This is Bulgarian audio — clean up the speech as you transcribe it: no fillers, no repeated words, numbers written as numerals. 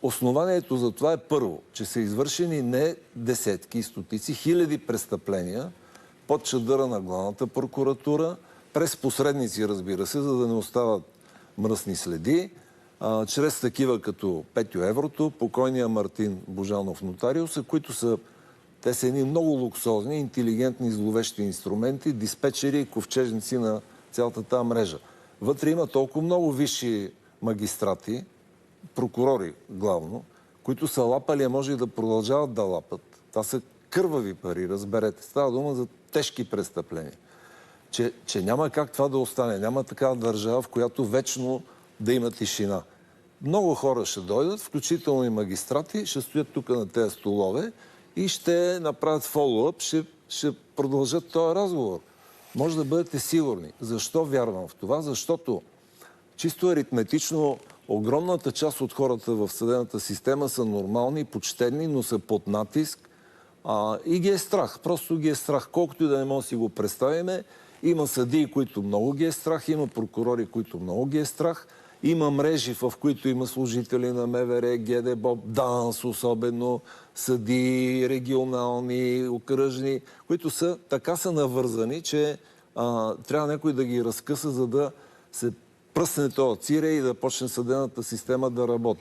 Основанието за това е първо, че са извършени не десетки, стотици, хиляди престъпления под чадъра на главната прокуратура, през посредници, разбира се, за да не остават мръсни следи, чрез такива като Петю Еврото, покойния Мартин Божанов нотариуса, които са едни много луксозни, интелигентни, зловещи инструменти, диспетчери и ковчежници на цялата тази мрежа. Вътре има толкова много висши магистрати, прокурори главно, които са лапали, а може и да продължават да лапат. Това са кървави пари, разберете. Става дума за тежки престъпления. Че няма как това да остане. Няма такава държава, в която вечно да има тишина. Много хора ще дойдат, включително и магистрати, ще стоят тук на тези столове и ще направят фоллоуъп, ще продължат този разговор. Може да бъдете сигурни. Защо вярвам в това? Защото чисто аритметично огромната част от хората в съдебната система са нормални, почтени, но са под натиск и ги е страх. Просто ги е страх. Колкото и да не може да си го представиме, има съдии, които много ги е страх, има прокурори, които много ги е страх, има мрежи, в които има служители на МВР, ГДБОП, ДАНС особено, съдии, регионални, окръжни, които така са навързани, че трябва някой да ги разкъса, за да се пръсне този цирей и да почне съдебната система да работи.